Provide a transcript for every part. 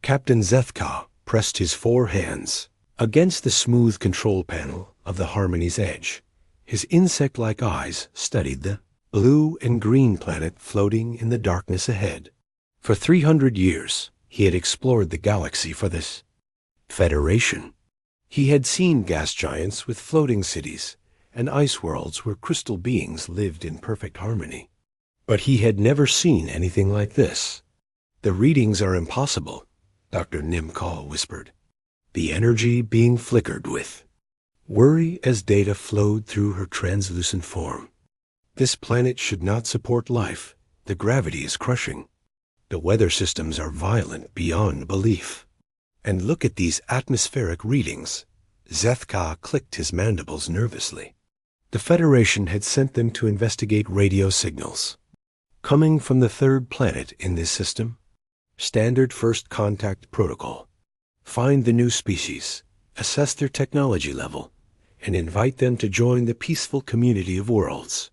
Captain Zethka pressed his 4 hands against the smooth control panel of the Harmony's edge. His insect-like eyes studied the blue and green planet floating in the darkness ahead. For 300 years, he had explored the galaxy for this Federation. He had seen gas giants with floating cities and ice worlds where crystal beings lived in perfect harmony. But he had never seen anything like this. "The readings are impossible," Dr. Nimcall whispered, the energy being flickered with worry as data flowed through her translucent form. "This planet should not support life. The gravity is crushing. The weather systems are violent beyond belief. And look at these atmospheric readings." Zethka clicked his mandibles nervously. The Federation had sent them to investigate radio signals coming from the 3rd planet in this system. Standard first contact protocol. Find the new species, assess their technology level, and invite them to join the peaceful community of worlds.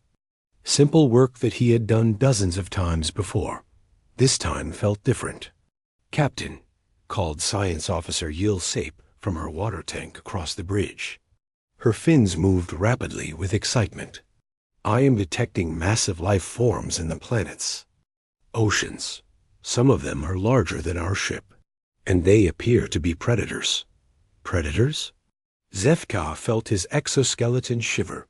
Simple work that he had done dozens of times before. This time felt different. "Captain," called Science Officer Yil Sape from her water tank across the bridge. Her fins moved rapidly with excitement. "I am detecting massive life forms in the planets. Oceans. Some of them are larger than our ship, and they appear to be predators." "Predators?" Zethka felt his exoskeleton shiver.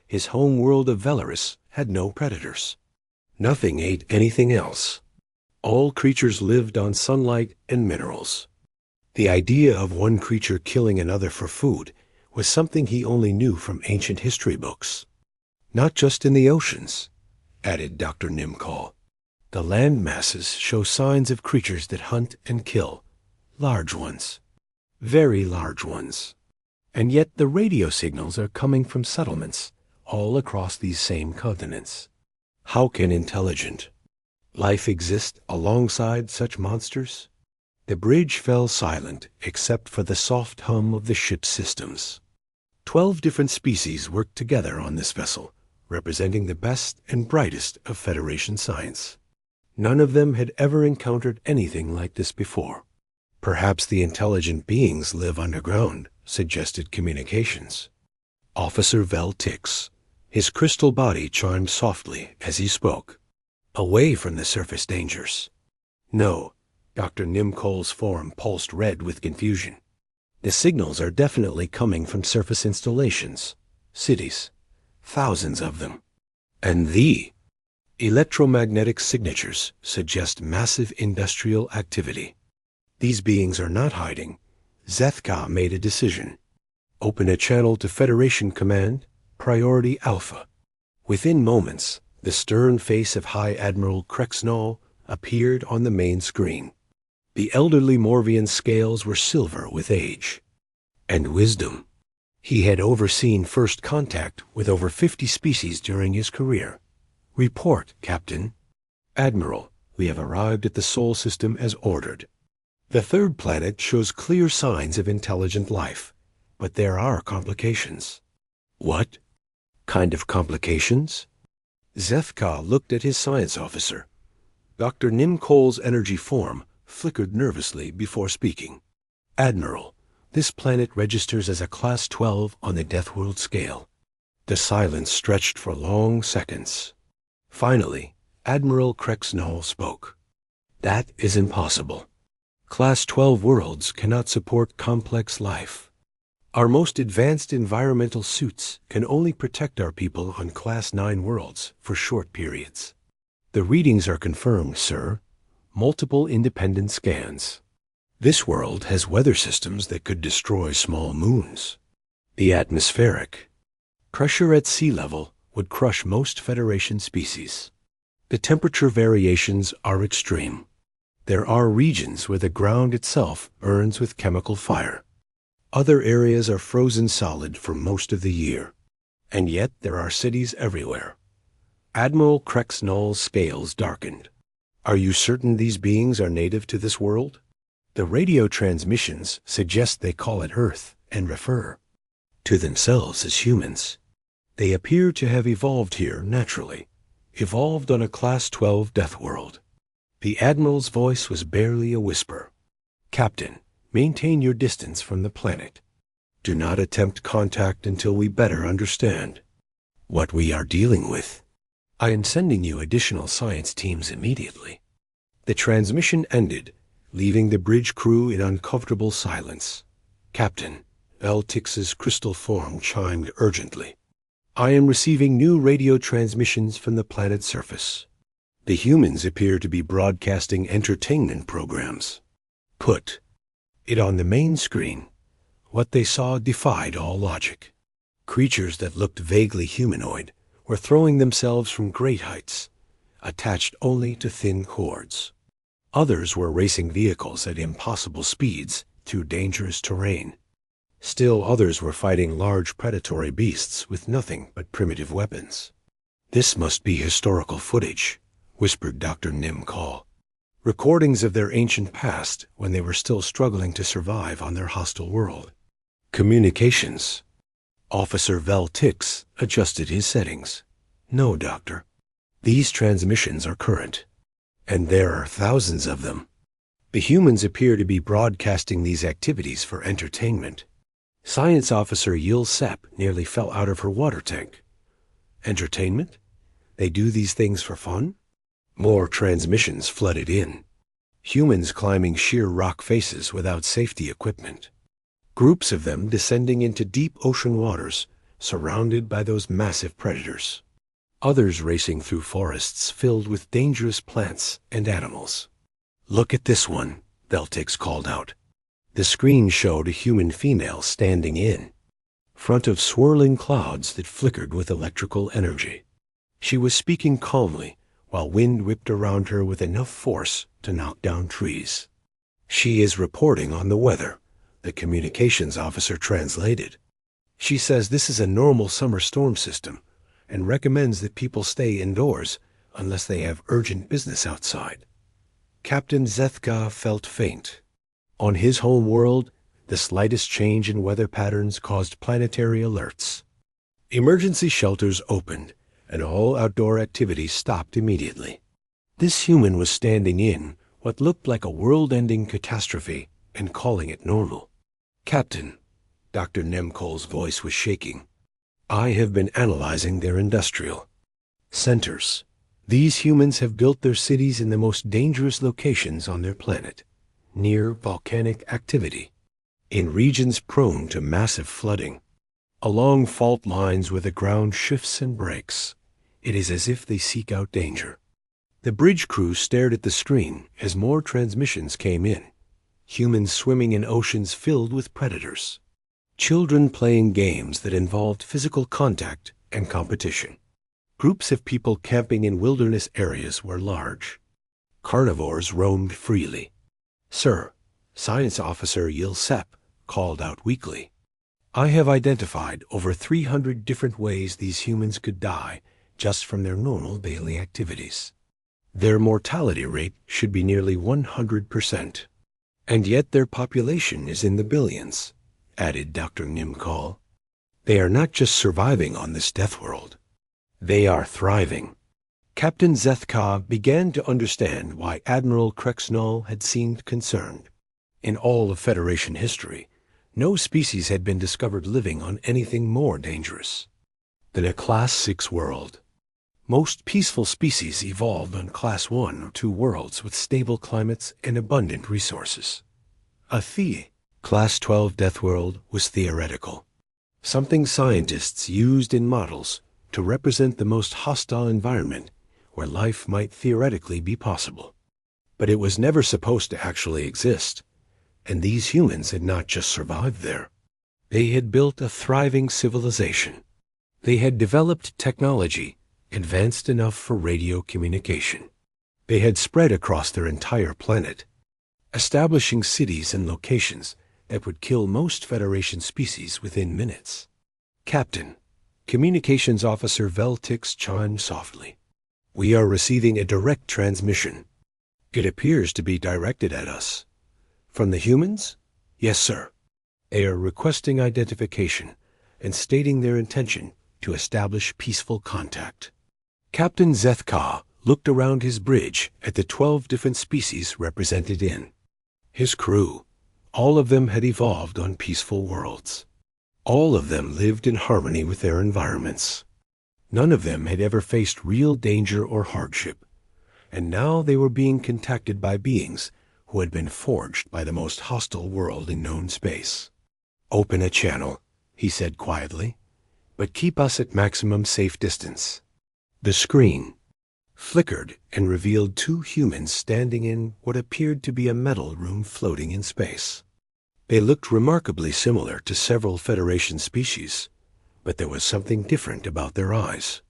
His home world of Velaris had no predators. Nothing ate anything else. All creatures lived on sunlight and minerals. The idea of one creature killing another for food was something he only knew from ancient history books. "Not just in the oceans," added Dr. Nimcall. "The land masses show signs of creatures that hunt and kill. Large ones. Very large ones. And yet the radio signals are coming from settlements all across these same continents. How can intelligent life exist alongside such monsters?" The bridge fell silent except for the soft hum of the ship's systems. 12 different species worked together on this vessel, representing the best and brightest of Federation science. None of them had ever encountered anything like this before. "Perhaps the intelligent beings live underground," suggested Communications. Officer Vel Tix. His crystal body chimed softly as he spoke. "Away from the surface dangers." "No." Dr. Nimcall's form pulsed red with confusion. "The signals are definitely coming from surface installations, cities, thousands of them. And the electromagnetic signatures suggest massive industrial activity. These beings are not hiding." Zethka made a decision. "Open a channel to Federation Command, Priority Alpha." Within moments, the stern face of High Admiral Krexnall appeared on the main screen. The elderly Morvian scales were silver with age and wisdom. He had overseen first contact with over 50 species during his career. "Report, Captain." "Admiral, we have arrived at the Sol system as ordered. The 3rd planet shows clear signs of intelligent life, but there are complications." "What kind of complications?" Zethka looked at his science officer. Dr. Nimcall's energy form flickered nervously before speaking. "Admiral, this planet registers as a Class 12 on the Deathworld scale." The silence stretched for long seconds. Finally, Admiral Krexnall spoke. "That is impossible. Class 12 worlds cannot support complex life. Our most advanced environmental suits can only protect our people on Class 9 worlds for short periods." "The readings are confirmed, sir. Multiple independent scans. This world has weather systems that could destroy small moons. The atmospheric pressure at sea level would crush most Federation species. The temperature variations are extreme. There are regions where the ground itself burns with chemical fire. Other areas are frozen solid for most of the year. And yet there are cities everywhere." Admiral Krexnall's scales darkened. "Are you certain these beings are native to this world?" "The radio transmissions suggest they call it Earth and refer to themselves as humans. They appear to have evolved here naturally, evolved on a Class 12 death world." The Admiral's voice was barely a whisper. Captain, maintain your distance from the planet. Do not attempt contact until we better understand what we are dealing with. I am sending you additional science teams immediately." The transmission ended, leaving the bridge crew in uncomfortable silence. Captain Veltix's crystal form chimed urgently. "I am receiving new radio transmissions from the planet's surface. The humans appear to be broadcasting entertainment programs. Put it on the main screen." What they saw defied all logic. Creatures that looked vaguely humanoid were throwing themselves from great heights, attached only to thin cords. Others were racing vehicles at impossible speeds through dangerous terrain. Still others were fighting large predatory beasts with nothing but primitive weapons. "This must be historical footage," whispered Dr. Nim Call. "Recordings of their ancient past when they were still struggling to survive on their hostile world." Communications. Officer Veltix adjusted his settings. "No, Doctor. These transmissions are current, and there are thousands of them. The humans appear to be broadcasting these activities for entertainment." Science Officer Yil Sep nearly fell out of her water tank. "Entertainment? They do these things for fun?" More transmissions flooded in. Humans climbing sheer rock faces without safety equipment. Groups of them descending into deep ocean waters, surrounded by those massive predators. Others racing through forests filled with dangerous plants and animals. "Look at this one," Veltix called out. The screen showed a human female standing in front of swirling clouds that flickered with electrical energy. She was speaking calmly, while wind whipped around her with enough force to knock down trees. "She is reporting on the weather," the communications officer translated. "She says this is a normal summer storm system and recommends that people stay indoors unless they have urgent business outside." Captain Zethka felt faint. On his home world, the slightest change in weather patterns caused planetary alerts. Emergency shelters opened, and all outdoor activities stopped immediately. This human was standing in what looked like a world-ending catastrophe and calling it normal. "Captain," Dr. Nemkol's voice was shaking, "I have been analyzing their industrial centers. These humans have built their cities in the most dangerous locations on their planet, near volcanic activity, in regions prone to massive flooding, along fault lines where the ground shifts and breaks. It is as if they seek out danger." The bridge crew stared at the screen as more transmissions came in. Humans swimming in oceans filled with predators. Children playing games that involved physical contact and competition. Groups of people camping in wilderness areas were large. Carnivores roamed freely. "Sir," Science Officer Yil Sep called out weakly, "I have identified over 300 different ways these humans could die just from their normal daily activities. Their mortality rate should be nearly 100%. And yet their population is in the billions," added Dr. Nimkal. "They are not just surviving on this Deathworld. They are thriving." Captain Zethka began to understand why Admiral Krexnall had seemed concerned. In all of Federation history, no species had been discovered living on anything more dangerous than a Class 6 world. Most peaceful species evolved on Class 1 or 2 worlds with stable climates and abundant resources. Class 12 Deathworld was theoretical, something scientists used in models to represent the most hostile environment where life might theoretically be possible. But it was never supposed to actually exist, and these humans had not just survived there. They had built a thriving civilization. They had developed technology advanced enough for radio communication. They had spread across their entire planet, establishing cities and locations that would kill most Federation species within minutes. "Captain," Communications Officer Veltix chimed softly, "we are receiving a direct transmission. It appears to be directed at us." "From the humans?" "Yes, sir. They are requesting identification and stating their intention to establish peaceful contact." Captain Zethka looked around his bridge at the 12 different species represented in his crew, All of them had evolved on peaceful worlds. All of them lived in harmony with their environments. None of them had ever faced real danger or hardship, and now they were being contacted by beings who had been forged by the most hostile world in known space. "Open a channel," he said quietly, "but keep us at maximum safe distance." The screen flickered and revealed two humans standing in what appeared to be a metal room floating in space. They looked remarkably similar to several Federation species, but there was something different about their eyes,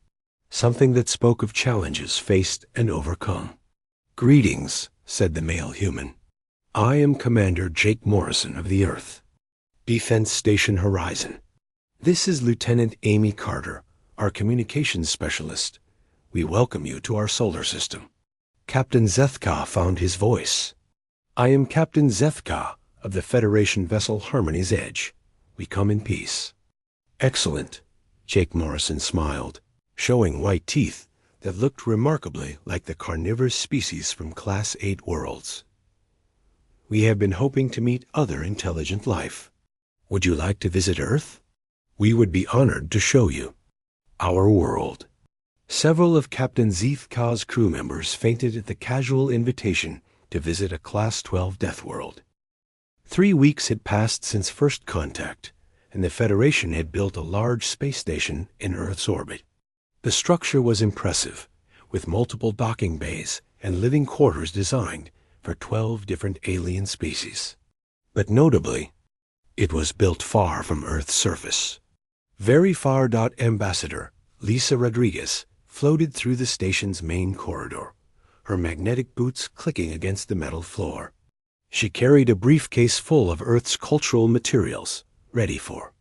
something that spoke of challenges faced and overcome. "Greetings," said the male human. "I am Commander Jake Morrison of the Earth, Defense Station Horizon. This is Lieutenant Amy Carter, our communications specialist. We welcome you to our solar system." Captain Zethka found his voice. "I am Captain Zethka of the Federation vessel Harmony's Edge. We come in peace." "Excellent," Jake Morrison smiled, showing white teeth that looked remarkably like the carnivorous species from Class 8 worlds. "We have been hoping to meet other intelligent life. Would you like to visit Earth? We would be honored to show you our world." Several of Captain Zethka's crew members fainted at the casual invitation to visit a Class 12 Deathworld. 3 weeks had passed since first contact, and the Federation had built a large space station in Earth's orbit. The structure was impressive, with multiple docking bays and living quarters designed for 12 different alien species. But notably, it was built far from Earth's surface. Very far. Ambassador Lisa Rodriguez floated through the station's main corridor, her magnetic boots clicking against the metal floor. She carried a briefcase full of Earth's cultural materials, ready for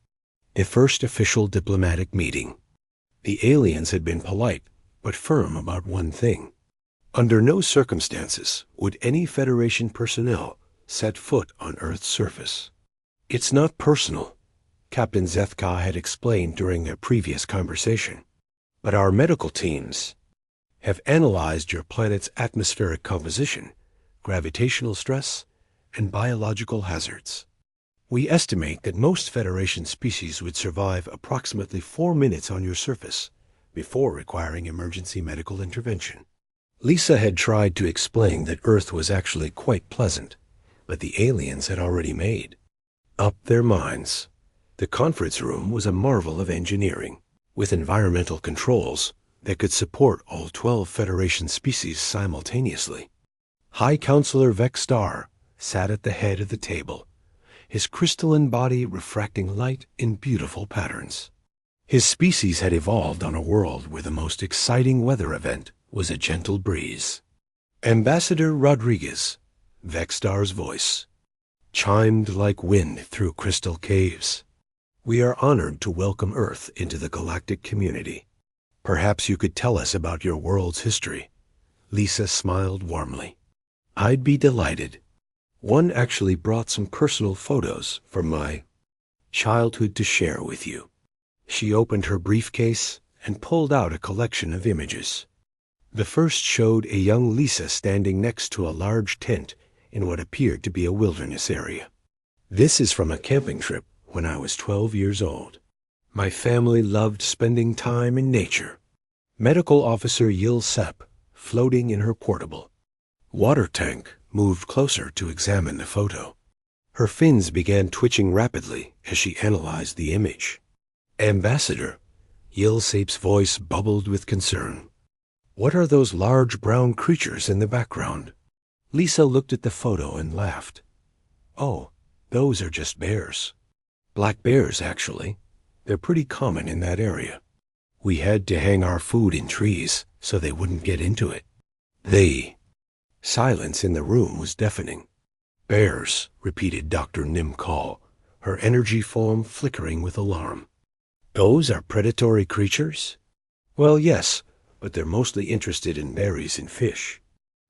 the first official diplomatic meeting. The aliens had been polite, but firm about one thing. Under no circumstances would any Federation personnel set foot on Earth's surface. "It's not personal," Captain Zethka had explained during a previous conversation, "but our medical teams have analyzed your planet's atmospheric composition, gravitational stress, and biological hazards. We estimate that most Federation species would survive approximately 4 minutes on your surface before requiring emergency medical intervention." Lisa had tried to explain that Earth was actually quite pleasant, but the aliens had already made up their minds. The conference room was a marvel of engineering, with environmental controls that could support all 12 Federation species simultaneously. High Counselor Vexstar sat at the head of the table, his crystalline body refracting light in beautiful patterns. His species had evolved on a world where the most exciting weather event was a gentle breeze. Ambassador Rodriguez, Vexstar's voice, chimed like wind through crystal caves. "We are honored to welcome Earth into the galactic community. Perhaps you could tell us about your world's history." Lisa smiled warmly. "I'd be delighted. One actually brought some personal photos from my childhood to share with you." She opened her briefcase and pulled out a collection of images. The first showed a young Lisa standing next to a large tent in what appeared to be a wilderness area. "This is from a camping trip when I was 12 years old. My family loved spending time in nature." Medical Officer Yil Sep, floating in her portable water tank, moved closer to examine the photo. Her fins began twitching rapidly as she analyzed the image. "Ambassador," Yil Sep's voice bubbled with concern. "What are those large brown creatures in the background?" Lisa looked at the photo and laughed. "Oh, those are just bears. Black bears, actually. They're pretty common in that area. We had to hang our food in trees so they wouldn't get into it." Silence in the room was deafening. "Bears," repeated Dr. Nimcall, her energy form flickering with alarm. "Those are predatory creatures?" "Well, yes, but they're mostly interested in berries and fish.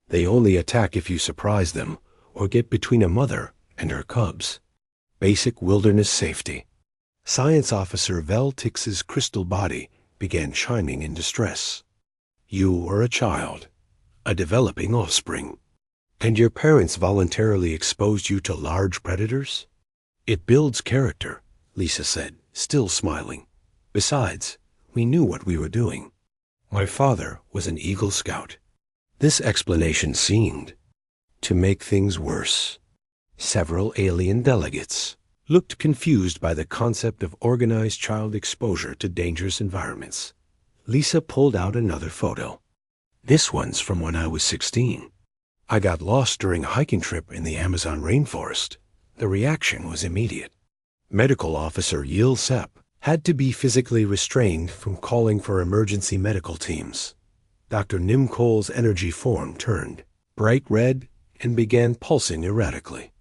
They only attack if you surprise them or get between a mother and her cubs. Basic wilderness safety." Science Officer Vel Tix's crystal body began chiming in distress. "You are a child, a developing offspring. And your parents voluntarily exposed you to large predators? It builds character, Lisa said, still smiling. Besides, we knew what we were doing. My father was an Eagle Scout. This explanation seemed to make things worse. Several alien delegates looked confused by the concept of organized child exposure to dangerous environments. Lisa pulled out another photo. This one's from when I was 16. I got lost during a hiking trip in the Amazon rainforest. The reaction was immediate. Medical Officer Yil Sep had to be physically restrained from calling for emergency medical teams. Dr. Nim Cole's energy form turned bright red and began pulsing erratically.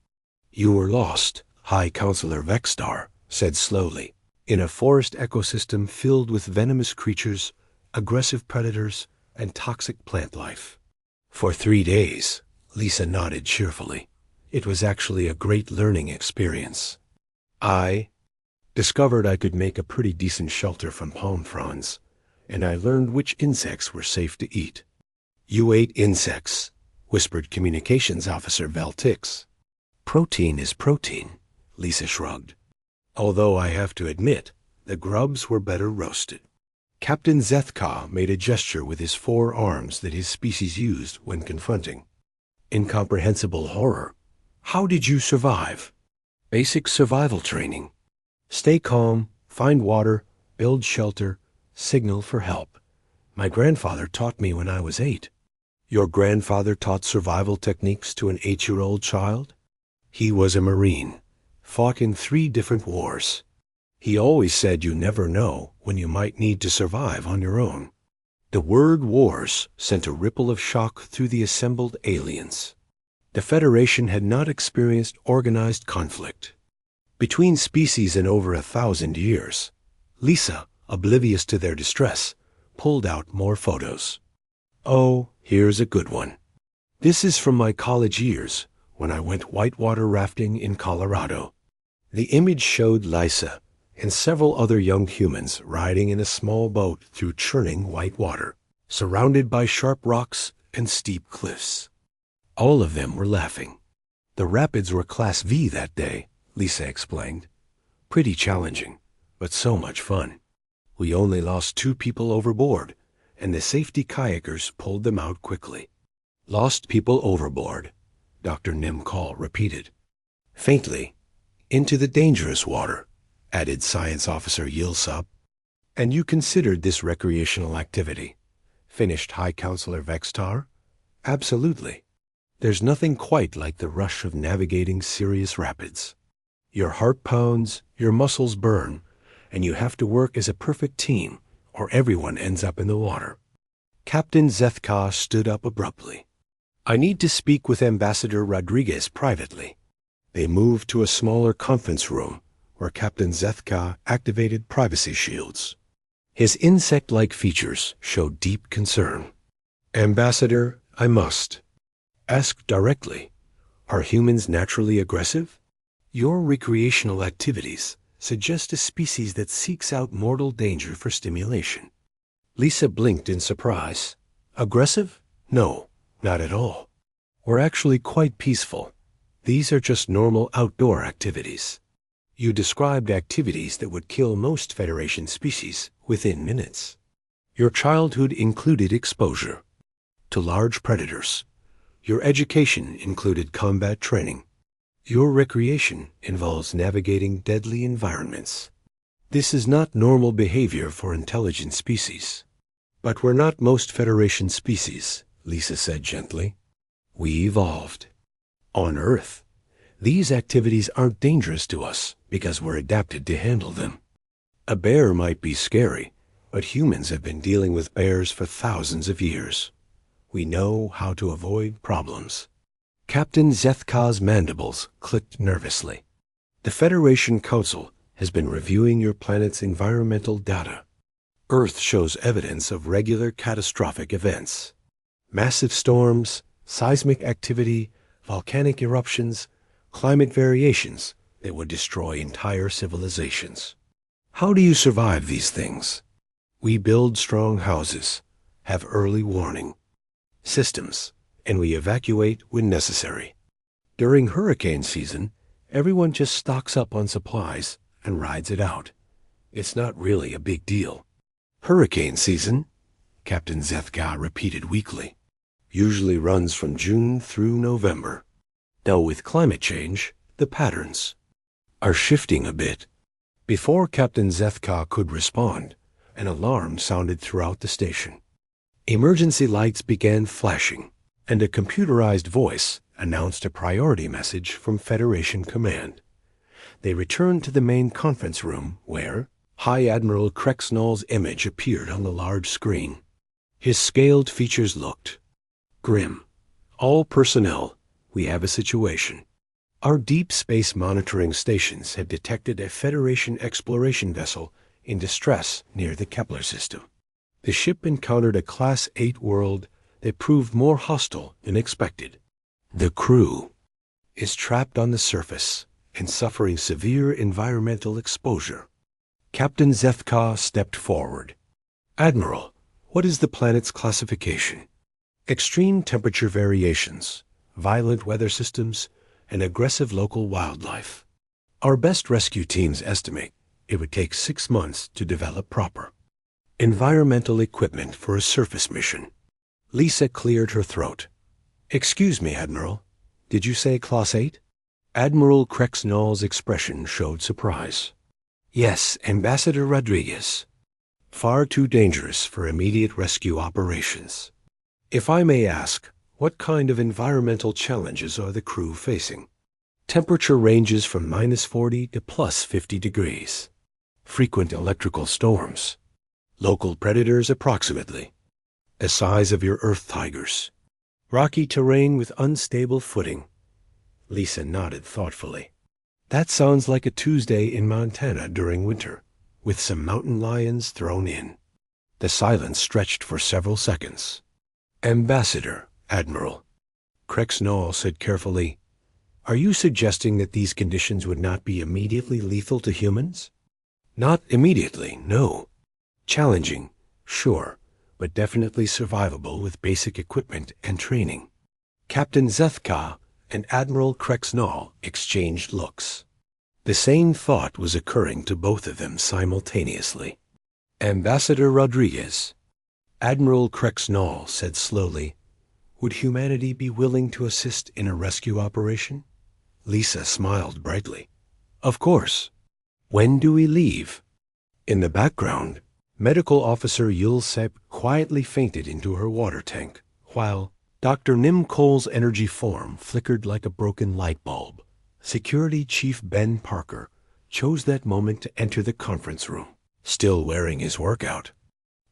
You were lost, High Counselor Vexstar said slowly, in a forest ecosystem filled with venomous creatures, aggressive predators, and toxic plant life. For 3 days, Lisa nodded cheerfully. It was actually a great learning experience. I discovered I could make a pretty decent shelter from palm fronds, and I learned which insects were safe to eat. You ate insects, whispered Communications Officer Valtix. Protein is protein, Lisa shrugged. Although I have to admit, the grubs were better roasted. Captain Zethka made a gesture with his 4 arms that his species used when confronting. Incomprehensible horror. How did you survive? Basic survival training. Stay calm, find water, build shelter, signal for help. My grandfather taught me when I was 8. Your grandfather taught survival techniques to an 8-year-old child? He was a Marine, fought in 3 different wars. He always said you never know when you might need to survive on your own. The word wars sent a ripple of shock through the assembled aliens. The Federation had not experienced organized conflict between species in over 1,000 years. Lisa, oblivious to their distress, pulled out more photos. Oh, here's a good one. This is from my college years when I went whitewater rafting in Colorado. The image showed Lisa and several other young humans riding in a small boat through churning white water, surrounded by sharp rocks and steep cliffs. All of them were laughing. The rapids were Class V that day, Lisa explained. Pretty challenging, but so much fun. We only lost 2 people overboard, and the safety kayakers pulled them out quickly. Lost people overboard, Dr. Nim Call repeated. Faintly, into the dangerous water, added Science Officer Yilsop. And you considered this recreational activity, finished High Counselor Vextar? Absolutely. There's nothing quite like the rush of navigating serious rapids. Your heart pounds, your muscles burn, and you have to work as a perfect team, or everyone ends up in the water. Captain Zethka stood up abruptly. I need to speak with Ambassador Rodriguez privately. They moved to a smaller conference room where Captain Zethka activated privacy shields. His insect-like features showed deep concern. Ambassador, I must ask directly, are humans naturally aggressive? Your recreational activities suggest a species that seeks out mortal danger for stimulation. Lisa blinked in surprise. Aggressive? No, not at all. We're actually quite peaceful. These are just normal outdoor activities. You described activities that would kill most Federation species within minutes. Your childhood included exposure to large predators. Your education included combat training. Your recreation involves navigating deadly environments. This is not normal behavior for intelligent species. But we're not most Federation species, Lisa said gently. We evolved. On Earth, these activities aren't dangerous to us because we're adapted to handle them. A bear might be scary, but humans have been dealing with bears for thousands of years. We know how to avoid problems. Captain Zethka's mandibles clicked nervously. The Federation Council has been reviewing your planet's environmental data. Earth shows evidence of regular catastrophic events. Massive storms, seismic activity, volcanic eruptions, climate variations that would destroy entire civilizations. How do you survive these things? We build strong houses, have early warning systems, and we evacuate when necessary. During hurricane season, everyone just stocks up on supplies and rides it out. It's not really a big deal. Hurricane season, Captain Zethka repeated weakly, usually runs from June through November. Though with climate change, the patterns are shifting a bit. Before Captain Zethka could respond, an alarm sounded throughout the station. Emergency lights began flashing, and a computerized voice announced a priority message from Federation Command. They returned to the main conference room where High Admiral Krexnall's image appeared on the large screen. His scaled features looked grim. All personnel, we have a situation. Our deep space monitoring stations have detected a Federation exploration vessel in distress near the Kepler system. The ship encountered a Class 8 world that proved more hostile than expected. The crew is trapped on the surface and suffering severe environmental exposure. Captain Zethka stepped forward. Admiral, what is the planet's classification? Extreme temperature variations, violent weather systems, and aggressive local wildlife. Our best rescue teams estimate it would take 6 months to develop proper environmental equipment for a surface mission. Lisa cleared her throat. Excuse me, Admiral. Did you say Class 8? Admiral Krexnall's expression showed surprise. Yes, Ambassador Rodriguez. Far too dangerous for immediate rescue operations. If I may ask, what kind of environmental challenges are the crew facing? Temperature ranges from -40 to +50 degrees. Frequent electrical storms. Local predators approximately the size of your earth tigers. Rocky terrain with unstable footing. Lisa nodded thoughtfully. That sounds like a Tuesday in Montana during winter, with some mountain lions thrown in. The silence stretched for several seconds. Ambassador, Admiral, Krexnall said carefully, are you suggesting that these conditions would not be immediately lethal to humans? Not immediately, no. Challenging, sure, but definitely survivable with basic equipment and training. Captain Zethka and Admiral Krexnall exchanged looks. The same thought was occurring to both of them simultaneously. Ambassador Rodriguez, Admiral Krexnall said slowly, would humanity be willing to assist in a rescue operation? Lisa smiled brightly. Of course. When do we leave? In the background, Medical Officer Yulsep quietly fainted into her water tank, while Dr. Nim Cole's energy form flickered like a broken light bulb. Security Chief Ben Parker chose that moment to enter the conference room, still wearing his workout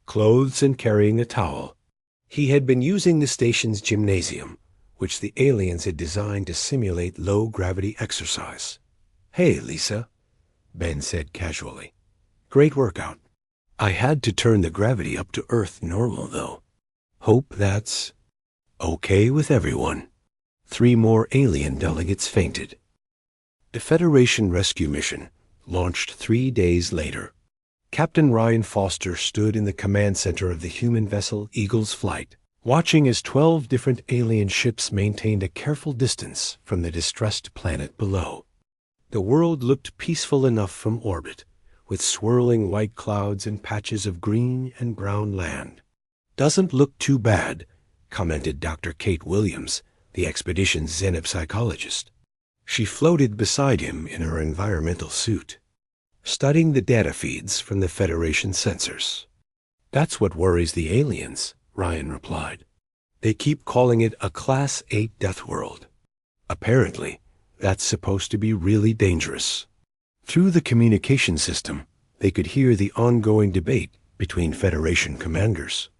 clothes and carrying a towel. He had been using the station's gymnasium, which the aliens had designed to simulate low-gravity exercise. Hey, Lisa, Ben said casually. Great workout. I had to turn the gravity up to Earth normal, though. Hope that's okay with everyone. 3 more alien delegates fainted. The Federation rescue mission launched 3 days later. Captain Ryan Foster stood in the command center of the human vessel Eagle's Flight, watching as 12 different alien ships maintained a careful distance from the distressed planet below. The world looked peaceful enough from orbit, with swirling white clouds and patches of green and brown land. Doesn't look too bad, commented Dr. Kate Williams, the expedition's xenopsychologist. She floated beside him in her environmental suit, studying the data feeds from the Federation sensors. That's what worries the aliens, Ryan replied. They keep calling it a Class 8 Deathworld. Apparently, that's supposed to be really dangerous. Through the communication system, they could hear the ongoing debate between Federation commanders.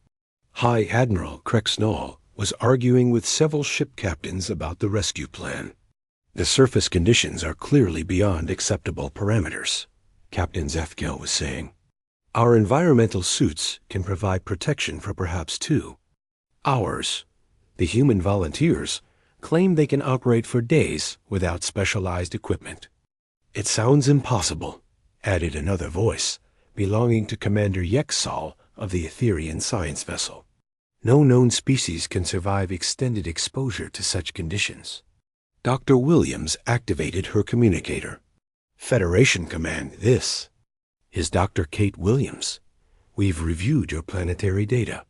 High Admiral Krexnall was arguing with several ship captains about the rescue plan. The surface conditions are clearly beyond acceptable parameters, Captain Zethka was saying. Our environmental suits can provide protection for perhaps 2 hours. The human volunteers claim they can operate for days without specialized equipment. It sounds impossible, added another voice, belonging to Commander Yexal of the Etherian science vessel. No known species can survive extended exposure to such conditions. Dr. Williams activated her communicator. Federation Command, this is Dr. Kate Williams. We've reviewed your planetary data.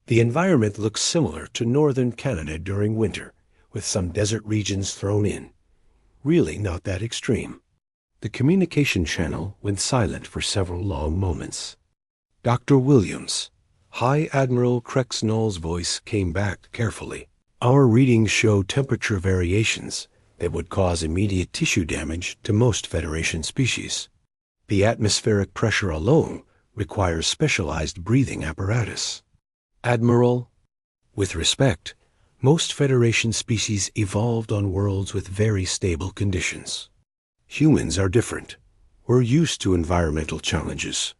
The environment looks similar to northern Canada during winter, with some desert regions thrown in. Really not that extreme. The communication channel went silent for several long moments. Dr. Williams. High Admiral Krexnall's voice came back carefully. Our readings show temperature variations that would cause immediate tissue damage to most Federation species. The atmospheric pressure alone requires specialized breathing apparatus. Admiral, with respect, most Federation species evolved on worlds with very stable conditions. Humans are different. We're used to environmental challenges.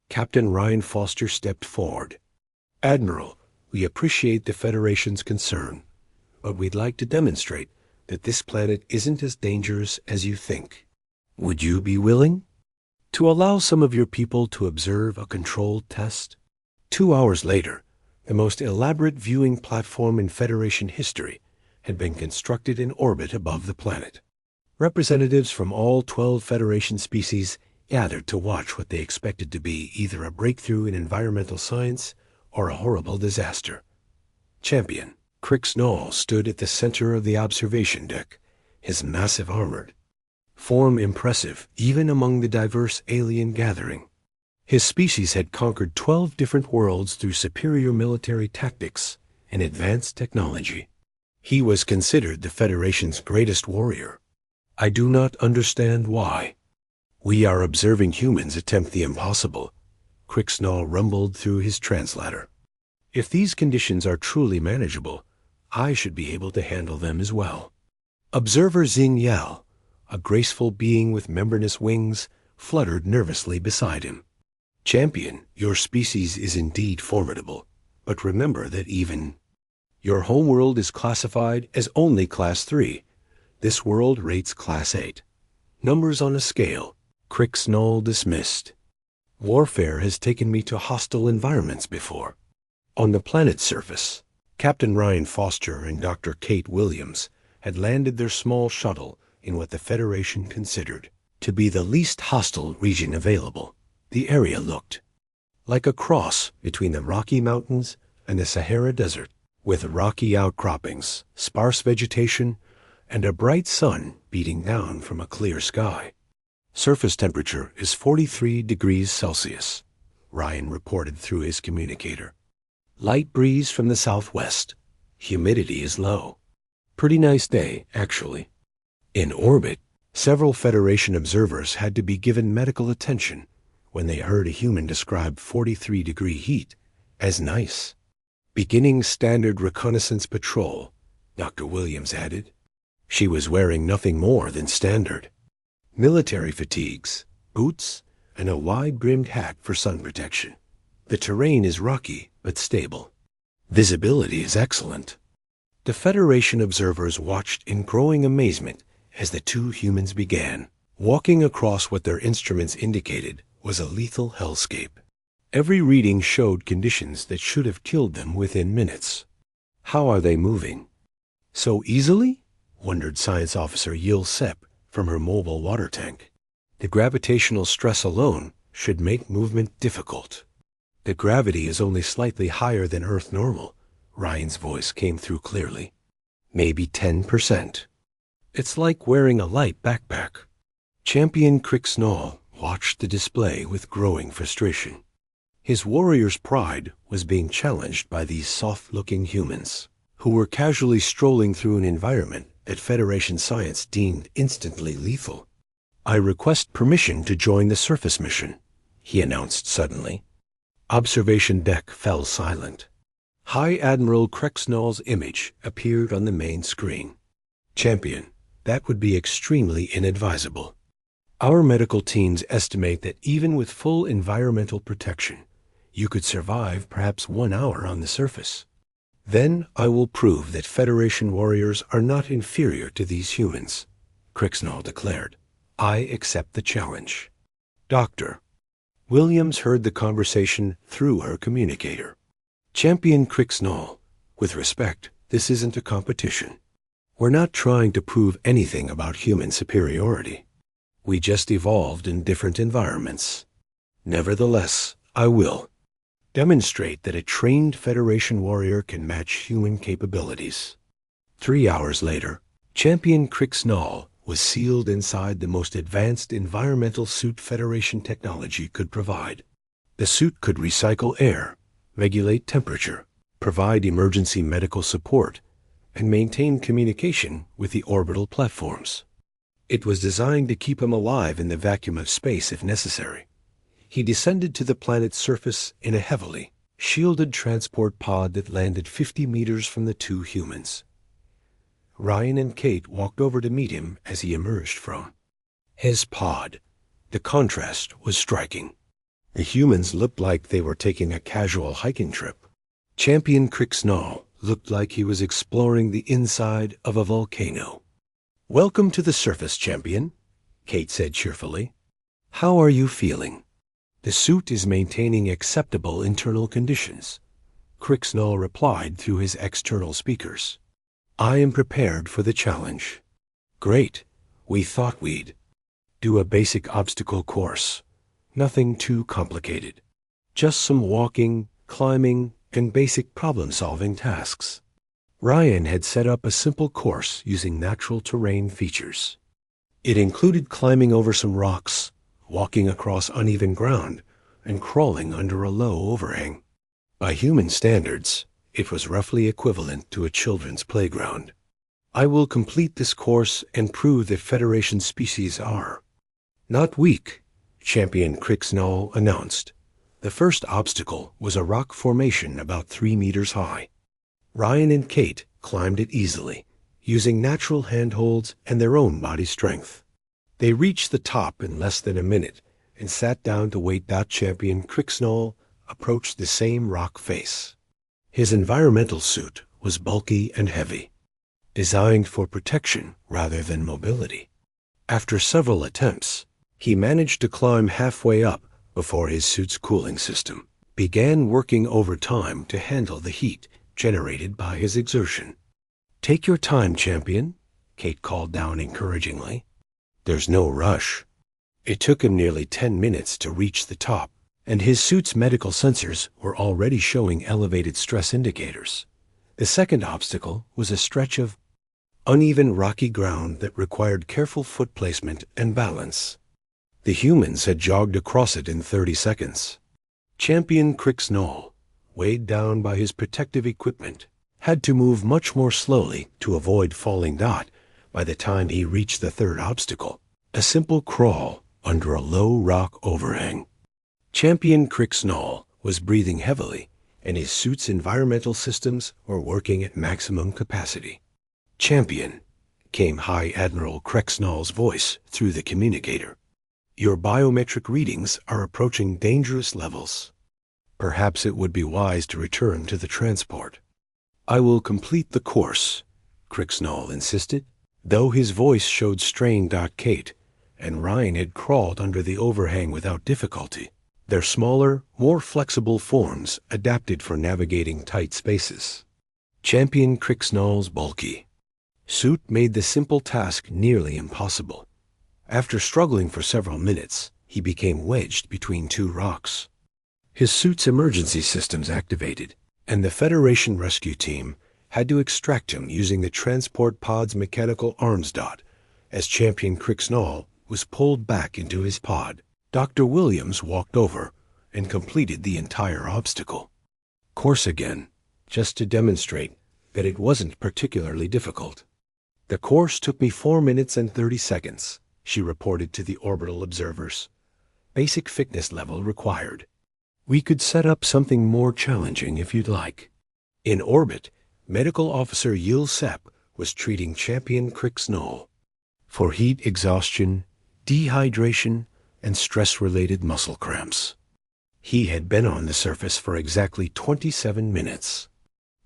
Captain Ryan Foster stepped forward. Admiral, we appreciate the Federation's concern, but we'd like to demonstrate that this planet isn't as dangerous as you think. Would you be willing to allow some of your people to observe a controlled test? 2 hours later, the most elaborate viewing platform in Federation history had been constructed in orbit above the planet. Representatives from all 12 Federation species gathered to watch what they expected to be either a breakthrough in environmental science or a horrible disaster. Champion Krexnall stood at the center of the observation deck, his massive armored form impressive even among the diverse alien gathering. His species had conquered 12 different worlds through superior military tactics and advanced technology. He was considered the Federation's greatest warrior. I do not understand why. We are observing humans attempt the impossible, Krexnall rumbled through his translator. If these conditions are truly manageable, I should be able to handle them as well. Observer Xing Yao, a graceful being with membranous wings, fluttered nervously beside him. Champion, your species is indeed formidable, but remember that even your homeworld is classified as only Class 3. This world rates Class 8. Numbers on a scale. Krexnall dismissed. Warfare has taken me to hostile environments before. On the planet's surface, Captain Ryan Foster and Dr. Kate Williams had landed their small shuttle in what the Federation considered to be the least hostile region available. The area looked like a cross between the Rocky Mountains and the Sahara Desert, with rocky outcroppings, sparse vegetation, and a bright sun beating down from a clear sky. Surface temperature is 43 degrees Celsius, Ryan reported through his communicator. Light breeze from the southwest. Humidity is low. Pretty nice day, actually. In orbit, several Federation observers had to be given medical attention when they heard a human describe 43-degree heat as nice. Beginning standard reconnaissance patrol, Dr. Williams added. She was wearing nothing more than standard. Military fatigues, boots, and a wide-brimmed hat for sun protection. The terrain is rocky but stable. Visibility is excellent. The Federation observers watched in growing amazement as the two humans began. Walking across what their instruments indicated was a lethal hellscape. Every reading showed conditions that should have killed them within minutes. How are they moving? So easily? Wondered Science Officer Yil Sepp from her mobile water tank. The gravitational stress alone should make movement difficult. The gravity is only slightly higher than Earth normal, Ryan's voice came through clearly. Maybe 10%. It's like wearing a light backpack. Champion Krexnall watched the display with growing frustration. His warrior's pride was being challenged by these soft-looking humans, who were casually strolling through an environment that Federation science deemed instantly lethal. I request permission to join the surface mission, he announced suddenly. Observation deck fell silent. High Admiral Krexnall's image appeared on the main screen. Champion, that would be extremely inadvisable. Our medical teams estimate that even with full environmental protection, you could survive perhaps 1 hour on the surface. Then I will prove that Federation warriors are not inferior to these humans, Krexnall declared. I accept the challenge. Doctor. Williams heard the conversation through her communicator. Champion Crixnall, with respect, this isn't a competition. We're not trying to prove anything about human superiority. We just evolved in different environments. Nevertheless, I will demonstrate that a trained Federation warrior can match human capabilities. 3 hours later, Champion Crixnall was sealed inside the most advanced environmental suit Federation technology could provide. The suit could recycle air, regulate temperature, provide emergency medical support, and maintain communication with the orbital platforms. It was designed to keep him alive in the vacuum of space if necessary. He descended to the planet's surface in a heavily shielded transport pod that landed 50 meters from the two humans. Ryan and Kate walked over to meet him as he emerged from his pod. The contrast was striking. The humans looked like they were taking a casual hiking trip. Champion Crixnall looked like he was exploring the inside of a volcano. "Welcome to the surface, Champion," Kate said cheerfully. "How are you feeling?" "The suit is maintaining acceptable internal conditions," Crixnall replied through his external speakers. "I am prepared for the challenge." "Great. We thought we'd do a basic obstacle course. Nothing too complicated. Just some walking, climbing, and basic problem-solving tasks." Ryan had set up a simple course using natural terrain features. It included climbing over some rocks, walking across uneven ground, and crawling under a low overhang. By human standards, it was roughly equivalent to a children's playground. "I will complete this course and prove that Federation species are not weak," Champion Crixnall announced. The first obstacle was a rock formation about 3 meters high. Ryan and Kate climbed it easily, using natural handholds and their own body strength. They reached the top in less than a minute and sat down to wait. Champion Crixnall approached the same rock face. His environmental suit was bulky and heavy, designed for protection rather than mobility. After several attempts, he managed to climb halfway up before his suit's cooling system began working overtime to handle the heat generated by his exertion. "Take your time, Champion," Kate called down encouragingly. "There's no rush." It took him nearly 10 minutes to reach the top, and his suit's medical sensors were already showing elevated stress indicators. The second obstacle was a stretch of uneven rocky ground that required careful foot placement and balance. The humans had jogged across it in 30 seconds. Champion Crixnall, weighed down by his protective equipment, had to move much more slowly to avoid falling. By the time he reached the third obstacle, a simple crawl under a low rock overhang. Champion Crixnall was breathing heavily, and his suit's environmental systems were working at maximum capacity. "Champion," came High Admiral Crixnall's voice through the communicator. "Your biometric readings are approaching dangerous levels. Perhaps it would be wise to return to the transport." "I will complete the course," Crixnall insisted, though his voice showed strain. Kate and Ryan had crawled under the overhang without difficulty, their smaller, more flexible forms adapted for navigating tight spaces. Champion Crixnall's bulky suit made the simple task nearly impossible. After struggling for several minutes, he became wedged between two rocks. His suit's emergency systems activated, and the Federation rescue team had to extract him using the transport pod's mechanical arms. As Champion Crixnall was pulled back into his pod, Dr. Williams walked over and completed the entire obstacle course again, just to demonstrate that it wasn't particularly difficult. "The course took me 4 minutes and 30 seconds, she reported to the orbital observers. "Basic fitness level required. We could set up something more challenging if you'd like." In orbit, Medical Officer Yul Sepp was treating Champion Crixnall for heat exhaustion, dehydration, and stress-related muscle cramps. He had been on the surface for exactly 27 minutes.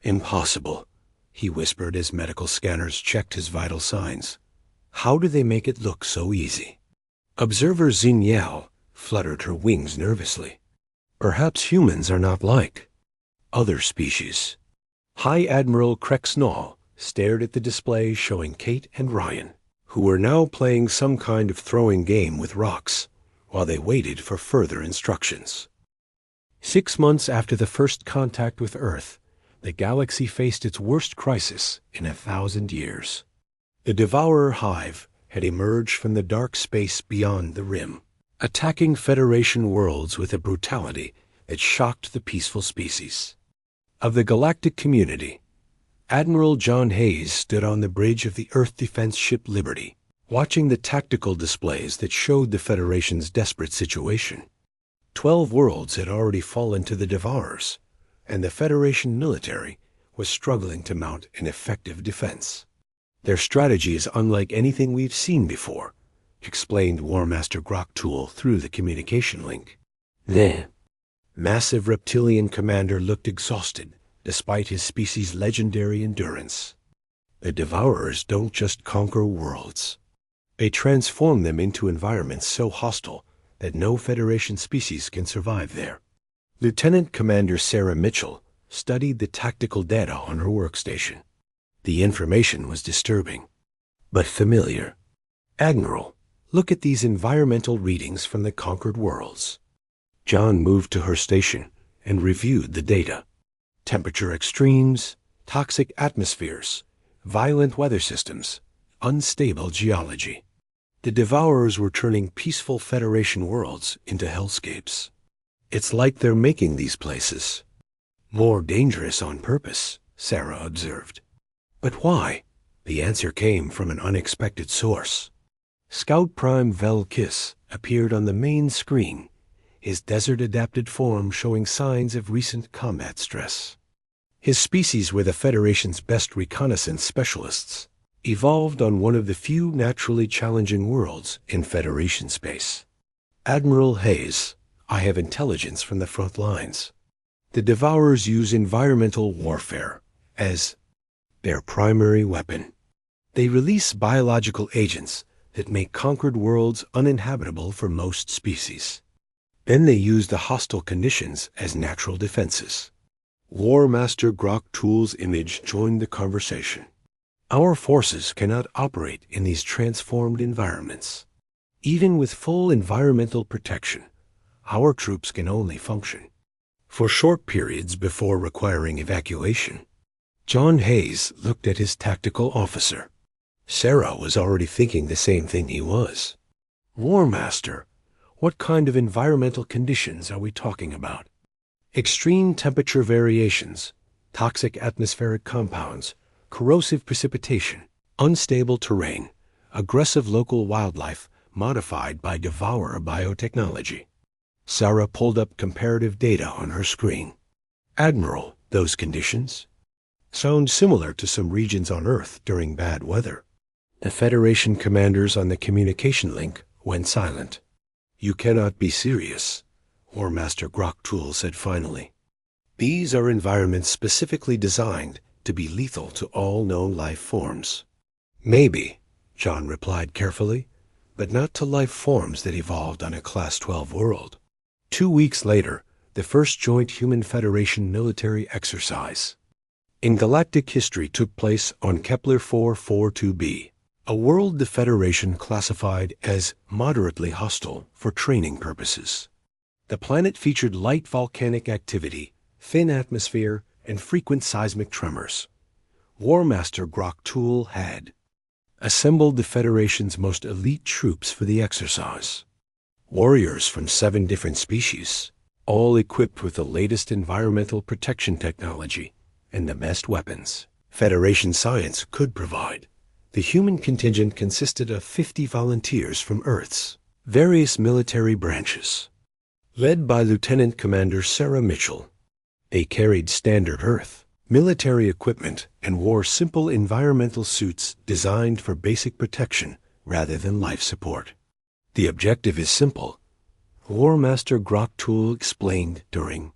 "Impossible," he whispered as medical scanners checked his vital signs. "How do they make it look so easy?" Observer Xinyiao fluttered her wings nervously. "Perhaps humans are not like other species. High Admiral Krexnall stared at the display showing Kate and Ryan, who were now playing some kind of throwing game with rocks, while they waited for further instructions. 6 months after the first contact with Earth, the galaxy faced its worst crisis in 1,000 years. The Devourer Hive had emerged from the dark space beyond the rim, attacking Federation worlds with a brutality that shocked the peaceful species. Of the galactic community, Admiral John Hayes stood on the bridge of the Earth defense ship Liberty, watching the tactical displays that showed the Federation's desperate situation. 12 worlds had already fallen to the Devourers, and the Federation military was struggling to mount an effective defense. "Their strategy is unlike anything we've seen before," explained War Master Groktool through the communication link. The massive reptilian commander looked exhausted, despite his species' legendary endurance. "The Devourers don't just conquer worlds. They transform them into environments so hostile that no Federation species can survive there." Lieutenant Commander Sarah Mitchell studied the tactical data on her workstation. The information was disturbing, but familiar. "Admiral, look at these environmental readings from the conquered worlds." John moved to her station and reviewed the data. Temperature extremes, toxic atmospheres, violent weather systems, unstable geology. The Devourers were turning peaceful Federation worlds into hellscapes. "It's like they're making these places more dangerous on purpose," Sarah observed. "But why?" The answer came from an unexpected source. Scout Prime Vel Kiss appeared on the main screen, his desert-adapted form showing signs of recent combat stress. His species were the Federation's best reconnaissance specialists, evolved on one of the few naturally challenging worlds in Federation space. "Admiral Hayes, I have intelligence from the front lines. The Devourers use environmental warfare as their primary weapon. They release biological agents that make conquered worlds uninhabitable for most species. Then they use the hostile conditions as natural defenses." War Master Groktool's image joined the conversation. "Our forces cannot operate in these transformed environments. Even with full environmental protection, our troops can only function for short periods before requiring evacuation." John Hayes looked at his tactical officer. Sarah was already thinking the same thing he was. "War Master, what kind of environmental conditions are we talking about?" "Extreme temperature variations, toxic atmospheric compounds, corrosive precipitation, unstable terrain, aggressive local wildlife modified by Devourer biotechnology." Sarah pulled up comparative data on her screen. "Admiral, those conditions sound similar to some regions on Earth during bad weather." The Federation commanders on the communication link went silent. "You cannot be serious," War Master Groktool said finally. "These are environments specifically designed to be lethal to all known life forms." "Maybe," John replied carefully, "but not to life forms that evolved on a Class 12 world." 2 weeks later, the first joint Human Federation military exercise in galactic history took place on Kepler 442b, a world the Federation classified as moderately hostile for training purposes. The planet featured light volcanic activity, thin atmosphere, and frequent seismic tremors. War Master Groktool had assembled the Federation's most elite troops for the exercise. Warriors from 7 different species, all equipped with the latest environmental protection technology and the best weapons Federation science could provide. The human contingent consisted of 50 volunteers from Earth's various military branches, led by Lieutenant Commander Sarah Mitchell. They carried standard Earth military equipment and wore simple environmental suits designed for basic protection rather than life support. "The objective is simple," War Master Groktool explained during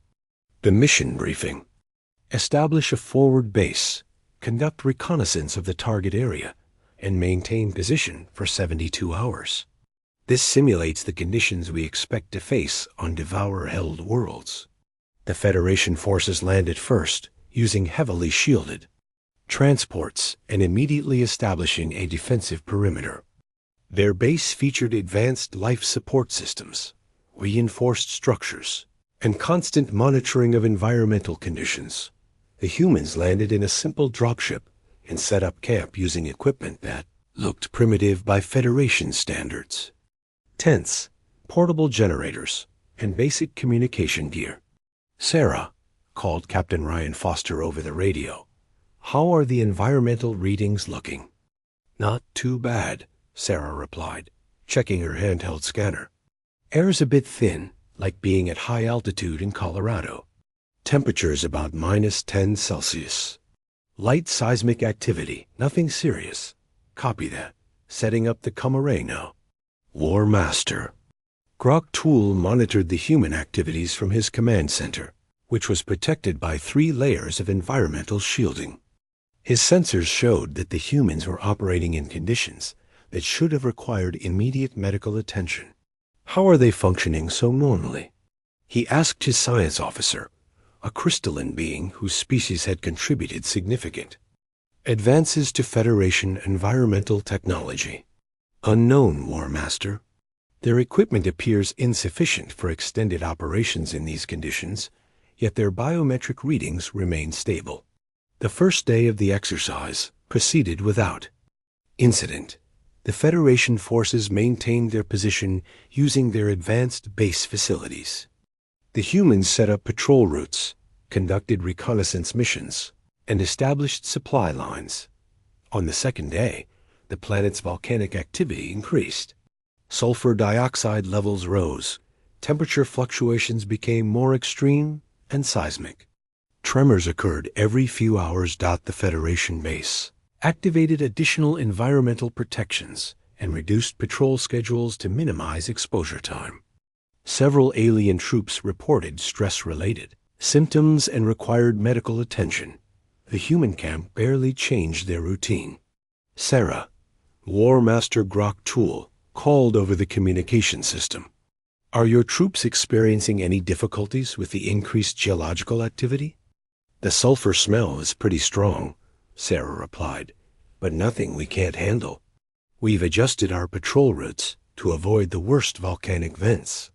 the mission briefing. "Establish a forward base, conduct reconnaissance of the target area, and maintain position for 72 hours. This simulates the conditions we expect to face on Devourer-held worlds." The Federation forces landed first, using heavily shielded transports and immediately establishing a defensive perimeter. Their base featured advanced life support systems, reinforced structures, and constant monitoring of environmental conditions. The humans landed in a simple dropship and set up camp using equipment that looked primitive by Federation standards. Tents, portable generators, and basic communication gear. "Sarah," called Captain Ryan Foster over the radio, "how are the environmental readings looking?" "Not too bad," Sarah replied, checking her handheld scanner. "Air's a bit thin, like being at high altitude in Colorado. Temperature's about -10 Celsius. Light seismic activity, nothing serious. Copy that. Setting up the comm array now." War Master. Grok Tool monitored the human activities from his command center, which was protected by 3 layers of environmental shielding. His sensors showed that the humans were operating in conditions that should have required immediate medical attention. How are they functioning so normally? He asked his science officer, a crystalline being whose species had contributed significant advances to Federation environmental technology. "Unknown, War Master. Their equipment appears insufficient for extended operations in these conditions, yet their biometric readings remain stable." The first day of the exercise proceeded without incident. The Federation forces maintained their position using their advanced base facilities. The humans set up patrol routes, conducted reconnaissance missions, and established supply lines. On the second day, the planet's volcanic activity increased. Sulfur dioxide levels rose. Temperature fluctuations became more extreme and seismic. Tremors occurred every few hours. The Federation base activated additional environmental protections and reduced patrol schedules to minimize exposure time. Several alien troops reported stress-related symptoms and required medical attention. The human camp barely changed their routine. Sarah, War Master Grok Tool, called over the communication system. "Are your troops experiencing any difficulties with the increased geological activity?" "The sulfur smell is pretty strong," Sarah replied, "but nothing we can't handle. We've adjusted our patrol routes to avoid the worst volcanic vents."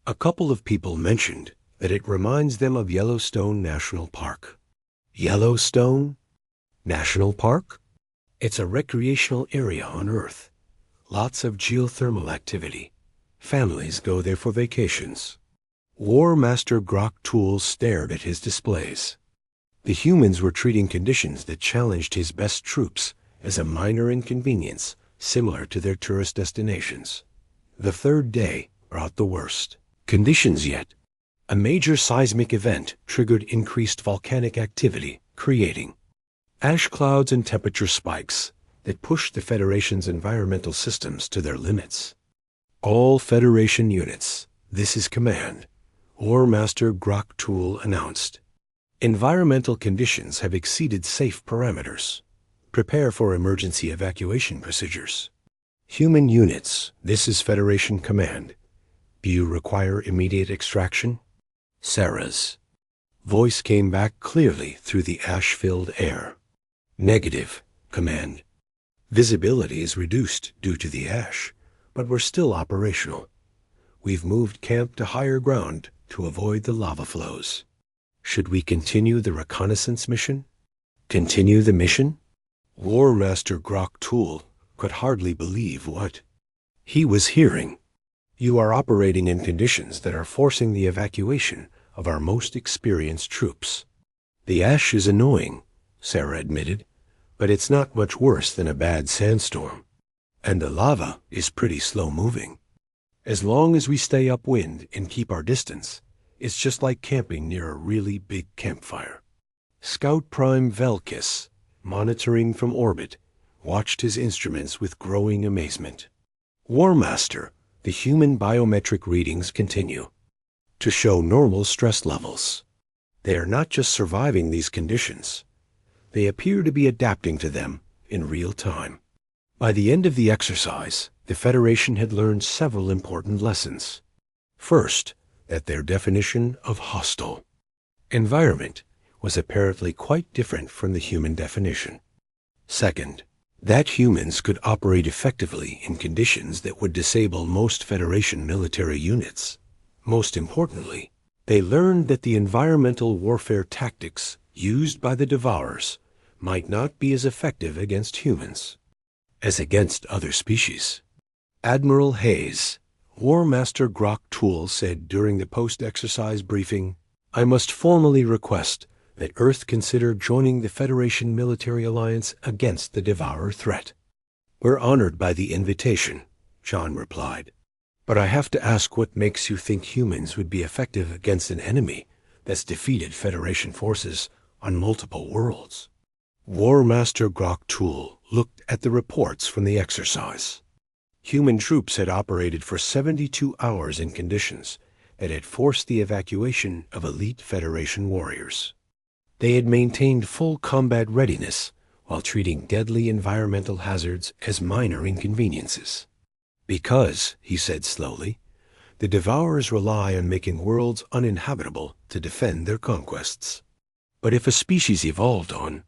A couple of people mentioned that it reminds them of Yellowstone National Park. Yellowstone National Park? It's a recreational area on Earth. Lots of geothermal activity. Families go there for vacations. War Master Grok Tool stared at his displays. The humans were treating conditions that challenged his best troops as a minor inconvenience, similar to their tourist destinations. The third day brought the worst conditions yet. A major seismic event triggered increased volcanic activity, creating ash clouds and temperature spikes that pushed the Federation's environmental systems to their limits. "All Federation units, this is command," War Master Grok Tool announced. "Environmental conditions have exceeded safe parameters. Prepare for emergency evacuation procedures." "Human units, this is Federation command. Do you require immediate extraction?" Sarah's voice came back clearly through the ash-filled air. "Negative, command. Visibility is reduced due to the ash, but we're still operational. We've moved camp to higher ground to avoid the lava flows." "Should we continue the reconnaissance mission?" "Continue the mission?" War Master Grok Tool could hardly believe what he was hearing. "You are operating in conditions that are forcing the evacuation of our most experienced troops." "The ash is annoying," Sarah admitted, "but it's not much worse than a bad sandstorm. And the lava is pretty slow-moving. As long as we stay upwind and keep our distance, it's just like camping near a really big campfire." Scout Prime Velkis, monitoring from orbit, watched his instruments with growing amazement. "War Master, the human biometric readings continue to show normal stress levels. They are not just surviving these conditions. They appear to be adapting to them in real time." By the end of the exercise, the Federation had learned several important lessons. First, that their definition of hostile Environment was apparently quite different from the human definition. Second, that humans could operate effectively in conditions that would disable most Federation military units. Most importantly, they learned that the environmental warfare tactics used by the Devourers might not be as effective against humans as against other species. Admiral Hayes, War Master Grok Tool, said during the post-exercise briefing, "I must formally request that Earth consider joining the Federation military alliance against the Devourer threat." "We're honored by the invitation," John replied. "But I have to ask, what makes you think humans would be effective against an enemy that's defeated Federation forces on multiple worlds?" War Master Grok Tool looked at the reports from the exercise. Human troops had operated for 72 hours in conditions that had forced the evacuation of elite Federation warriors. They had maintained full combat readiness while treating deadly environmental hazards as minor inconveniences. "Because," he said slowly, "the Devourers rely on making worlds uninhabitable to defend their conquests. But if a species evolved on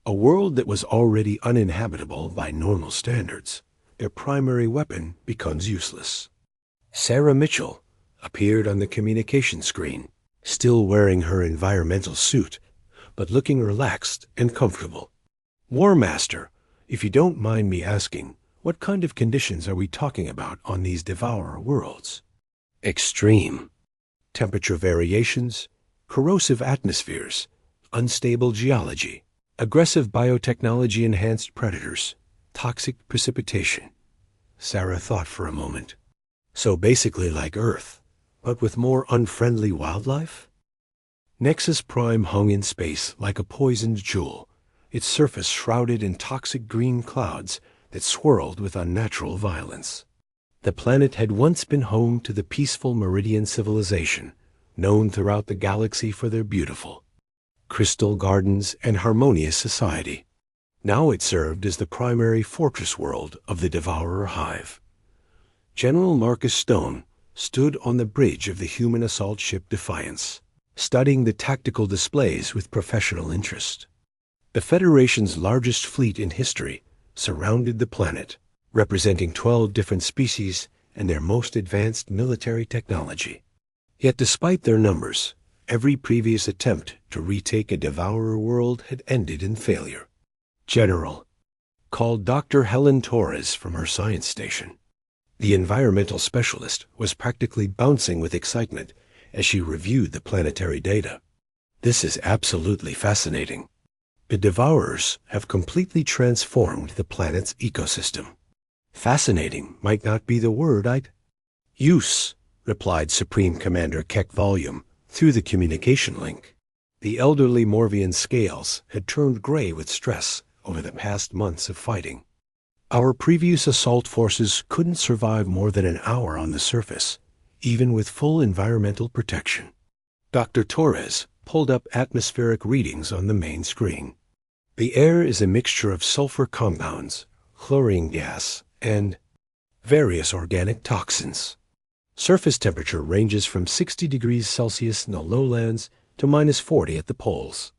a world that was already uninhabitable by normal standards, their primary weapon becomes useless." Sarah Mitchell appeared on the communication screen, still wearing her environmental suit, but looking relaxed and comfortable. "War Master, if you don't mind me asking, what kind of conditions are we talking about on these Devourer worlds?" "Extreme. Temperature variations, corrosive atmospheres, unstable geology, aggressive biotechnology-enhanced predators, toxic precipitation." Sarah thought for a moment. "So basically like Earth, but with more unfriendly wildlife?" Nexus Prime hung in space like a poisoned jewel, its surface shrouded in toxic green clouds that swirled with unnatural violence. The planet had once been home to the peaceful Meridian civilization, known throughout the galaxy for their beautiful crystal gardens and harmonious society. Now it served as the primary fortress world of the Devourer Hive. General Marcus Stone stood on the bridge of the human assault ship Defiance, studying the tactical displays with professional interest. The Federation's largest fleet in history surrounded the planet, representing 12 different species and their most advanced military technology. Yet despite their numbers, every previous attempt to retake a Devourer world had ended in failure. "General," called Dr. Helen Torres from her science station. The environmental specialist was practically bouncing with excitement as she reviewed the planetary data. "This is absolutely fascinating. The Devourers have completely transformed the planet's ecosystem." "Fascinating might not be the word I'd use," replied Supreme Commander Keck Volume through the communication link. The elderly Morvian scales had turned gray with stress over the past months of fighting. "Our previous assault forces couldn't survive more than an hour on the surface, even with full environmental protection." Dr. Torres pulled up atmospheric readings on the main screen. "The air is a mixture of sulfur compounds, chlorine gas, and various organic toxins. Surface temperature ranges from 60 degrees Celsius in the lowlands to -40 at the poles.